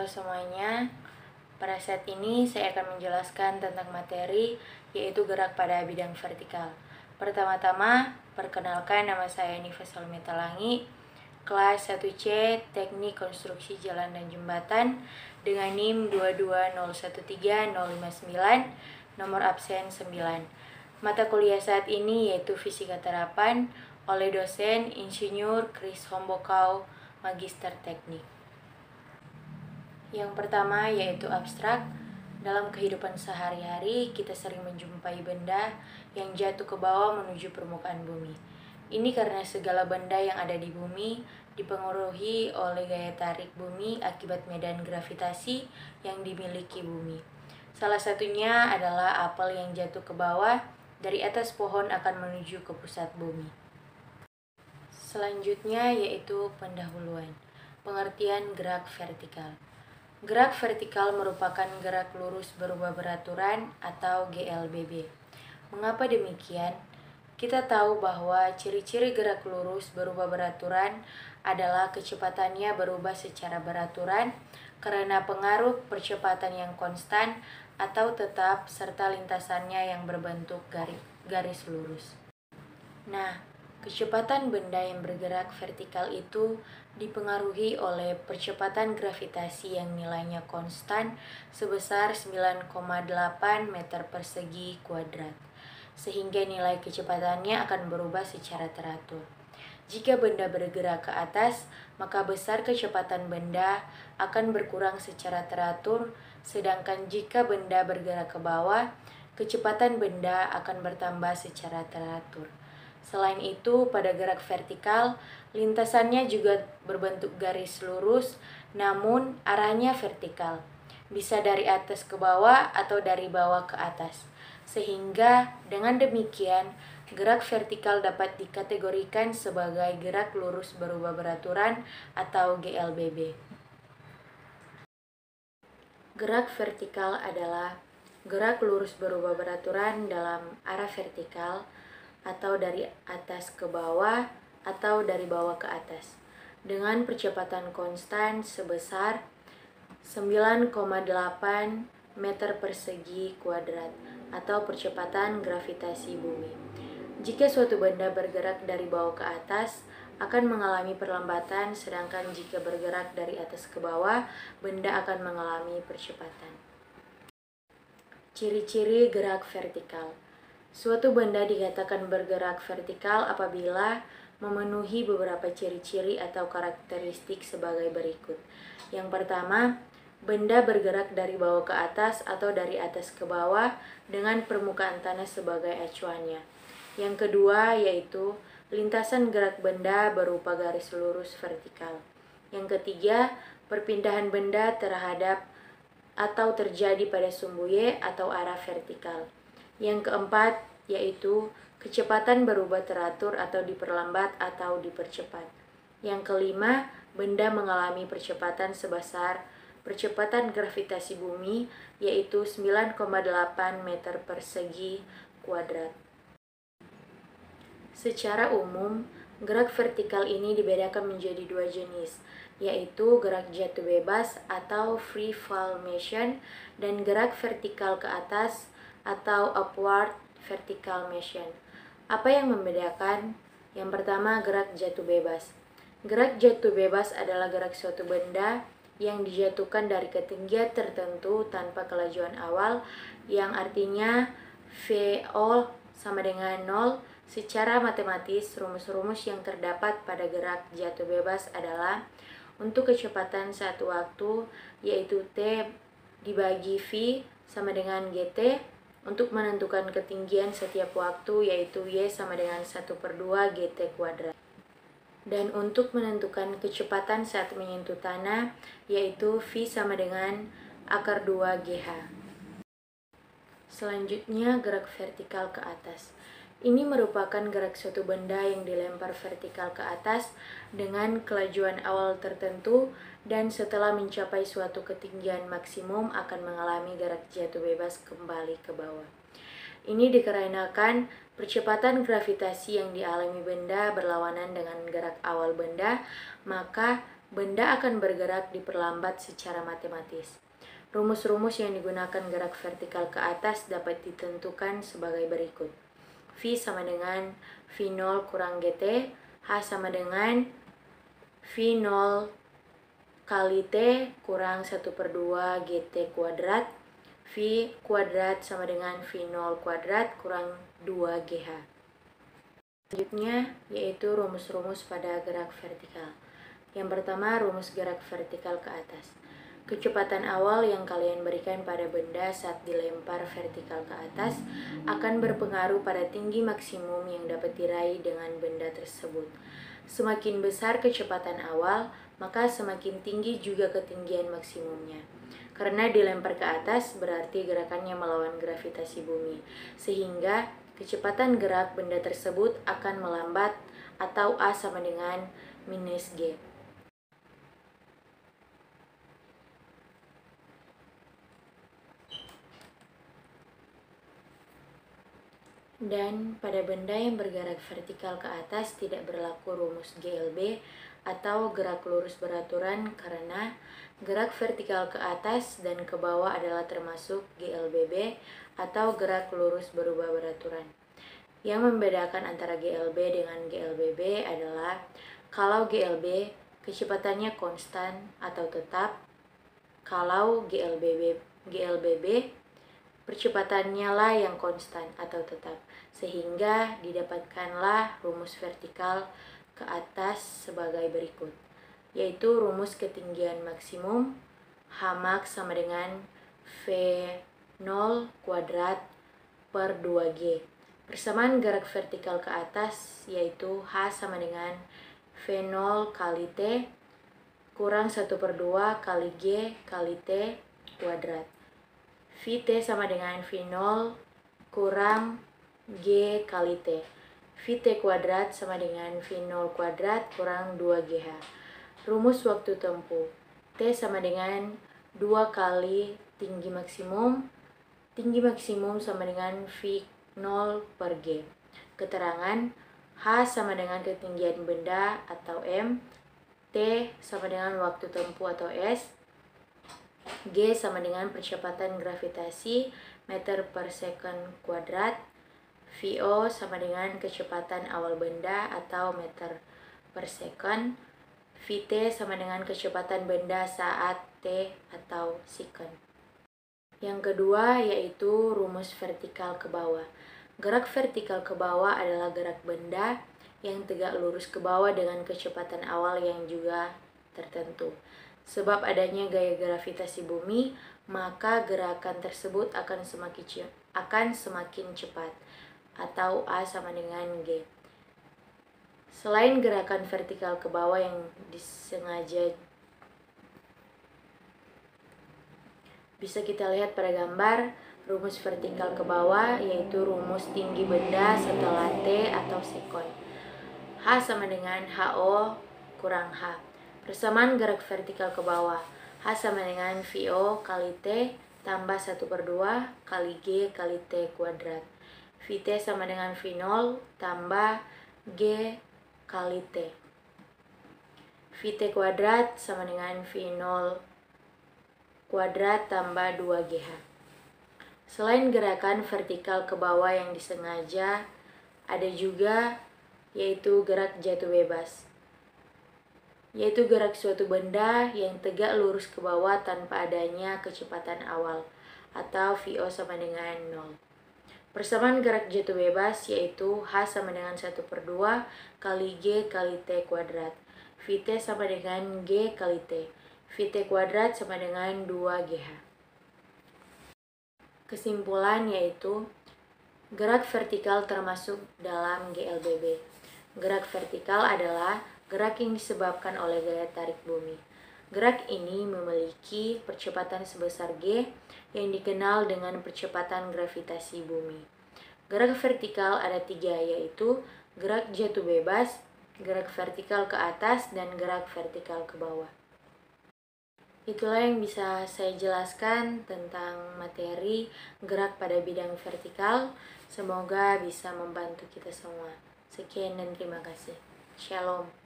Halo semuanya, pada saat ini saya akan menjelaskan tentang materi yaitu gerak pada bidang vertikal. Pertama-tama, perkenalkan nama saya Nifa Salmi Talangi, kelas 1C Teknik Konstruksi Jalan dan Jembatan dengan NIM 22013-059, nomor absen 9. Mata kuliah saat ini yaitu Fisika Terapan oleh dosen Insinyur Chris Hombokau, Magister Teknik. Yang pertama yaitu abstrak. Dalam kehidupan sehari-hari, kita sering menjumpai benda yang jatuh ke bawah menuju permukaan bumi. Ini karena segala benda yang ada di bumi dipengaruhi oleh gaya tarik bumi akibat medan gravitasi yang dimiliki bumi. Salah satunya adalah apel yang jatuh ke bawah dari atas pohon akan menuju ke pusat bumi. Selanjutnya yaitu pendahuluan. Pengertian gerak vertikal. Gerak vertikal merupakan gerak lurus berubah beraturan atau GLBB. Mengapa demikian? Kita tahu bahwa ciri-ciri gerak lurus berubah beraturan adalah kecepatannya berubah secara beraturan karena pengaruh percepatan yang konstan atau tetap serta lintasannya yang berbentuk garis lurus. Nah, kecepatan benda yang bergerak vertikal itu dipengaruhi oleh percepatan gravitasi yang nilainya konstan sebesar 9,8 meter persegi kuadrat, sehingga nilai kecepatannya akan berubah secara teratur. Jika benda bergerak ke atas, maka besar kecepatan benda akan berkurang secara teratur, sedangkan jika benda bergerak ke bawah, kecepatan benda akan bertambah secara teratur. Selain itu, pada gerak vertikal, lintasannya juga berbentuk garis lurus, namun arahnya vertikal. Bisa dari atas ke bawah atau dari bawah ke atas. Sehingga dengan demikian, gerak vertikal dapat dikategorikan sebagai gerak lurus berubah beraturan atau GLBB. Gerak vertikal adalah gerak lurus berubah beraturan dalam arah vertikal, atau dari atas ke bawah atau dari bawah ke atas dengan percepatan konstan sebesar 9,8 meter persegi kuadrat atau percepatan gravitasi bumi. Jika suatu benda bergerak dari bawah ke atas akan mengalami perlambatan, sedangkan jika bergerak dari atas ke bawah benda akan mengalami percepatan. Ciri-ciri gerak vertikal. Suatu benda dikatakan bergerak vertikal apabila memenuhi beberapa ciri-ciri atau karakteristik sebagai berikut. Yang pertama, benda bergerak dari bawah ke atas atau dari atas ke bawah dengan permukaan tanah sebagai acuannya. Yang kedua yaitu lintasan gerak benda berupa garis lurus vertikal. Yang ketiga, perpindahan benda terhadap atau terjadi pada sumbu Y atau arah vertikal. Yang keempat yaitu kecepatan berubah teratur atau diperlambat atau dipercepat. Yang kelima, benda mengalami percepatan sebesar percepatan gravitasi bumi yaitu 9,8 meter persegi kuadrat. Secara umum, gerak vertikal ini dibedakan menjadi dua jenis, yaitu gerak jatuh bebas atau free fall motion dan gerak vertikal ke atas atau upward vertical motion. Apa yang membedakan? Yang pertama, gerak jatuh bebas. Gerak jatuh bebas adalah gerak suatu benda yang dijatuhkan dari ketinggian tertentu tanpa kelajuan awal, yang artinya VO sama dengan 0. Secara matematis, rumus-rumus yang terdapat pada gerak jatuh bebas adalah untuk kecepatan satu waktu, yaitu T dibagi V sama dengan GT. Untuk menentukan ketinggian setiap waktu, yaitu Y sama dengan 1/2 GT kuadrat. Dan untuk menentukan kecepatan saat menyentuh tanah, yaitu V sama dengan akar 2 GH. Selanjutnya, gerak vertikal ke atas. Ini merupakan gerak suatu benda yang dilempar vertikal ke atas dengan kelajuan awal tertentu dan setelah mencapai suatu ketinggian maksimum akan mengalami gerak jatuh bebas kembali ke bawah. Ini dikarenakan percepatan gravitasi yang dialami benda berlawanan dengan gerak awal benda, maka benda akan bergerak diperlambat secara matematis. Rumus-rumus yang digunakan gerak vertikal ke atas dapat ditentukan sebagai berikut. V sama dengan V0 kurang GT, H sama dengan V0 kali T kurang 1/2 GT kuadrat, V kuadrat sama dengan V0 kuadrat kurang 2GH. Selanjutnya yaitu rumus-rumus pada gerak vertikal. Yang pertama, rumus gerak vertikal ke atas. Kecepatan awal yang kalian berikan pada benda saat dilempar vertikal ke atas akan berpengaruh pada tinggi maksimum yang dapat diraih dengan benda tersebut. Semakin besar kecepatan awal, maka semakin tinggi juga ketinggian maksimumnya. Karena dilempar ke atas berarti gerakannya melawan gravitasi bumi, sehingga kecepatan gerak benda tersebut akan melambat atau A sama dengan minus G. Dan pada benda yang bergerak vertikal ke atas tidak berlaku rumus GLB atau gerak lurus beraturan karena gerak vertikal ke atas dan ke bawah adalah termasuk GLBB atau gerak lurus berubah beraturan. Yang membedakan antara GLB dengan GLBB adalah kalau GLB kecepatannya konstan atau tetap, kalau GLBB percepatannya lah yang konstan atau tetap, sehingga didapatkanlah rumus vertikal ke atas sebagai berikut, yaitu rumus ketinggian maksimum Hmax sama dengan V0 kuadrat per 2G. Persamaan gerak vertikal ke atas yaitu H sama dengan V0 kali T kurang 1/2 kali G kali T kuadrat. Vt sama dengan V0 kurang G kali T. Vt kuadrat sama dengan V0 kuadrat kurang 2GH. Rumus waktu tempuh. T sama dengan 2 kali tinggi maksimum. Tinggi maksimum sama dengan V0 per G. Keterangan H sama dengan ketinggian benda atau M. T sama dengan waktu tempuh atau S. G sama dengan percepatan gravitasi meter per second kuadrat. VO sama dengan kecepatan awal benda atau meter per second. Vt sama dengan kecepatan benda saat T atau second. Yang kedua yaitu rumus vertikal ke bawah. Gerak vertikal ke bawah adalah gerak benda yang tegak lurus ke bawah dengan kecepatan awal yang juga tertentu. Sebab adanya gaya gravitasi bumi, maka gerakan tersebut akan semakin cepat, atau A sama dengan G. Selain gerakan vertikal ke bawah yang disengaja bisa kita lihat pada gambar, rumus vertikal ke bawah yaitu rumus tinggi benda setelah T atau sekon. H sama dengan HO kurang H. Persamaan gerak vertikal ke bawah. H sama dengan VO kali T tambah 1/2 kali G kali T kuadrat. Vt sama dengan V0 tambah G kali T. Vt kuadrat sama dengan V0 kuadrat tambah 2GH. Selain gerakan vertikal ke bawah yang disengaja, ada juga yaitu gerak jatuh bebas, yaitu gerak suatu benda yang tegak lurus ke bawah tanpa adanya kecepatan awal, atau VO sama dengan 0. Persamaan gerak jatuh bebas yaitu H sama dengan 1/2 kali G kali T kuadrat. Vt sama dengan G kali T. Vt kuadrat sama dengan 2GH. Kesimpulan yaitu gerak vertikal termasuk dalam GLBB. Gerak vertikal adalah gerak yang disebabkan oleh gaya tarik bumi. Gerak ini memiliki percepatan sebesar G yang dikenal dengan percepatan gravitasi bumi. Gerak vertikal ada 3 yaitu gerak jatuh bebas, gerak vertikal ke atas, dan gerak vertikal ke bawah. Itulah yang bisa saya jelaskan tentang materi gerak pada bidang vertikal. Semoga bisa membantu kita semua. Sekian dan terima kasih. Shalom.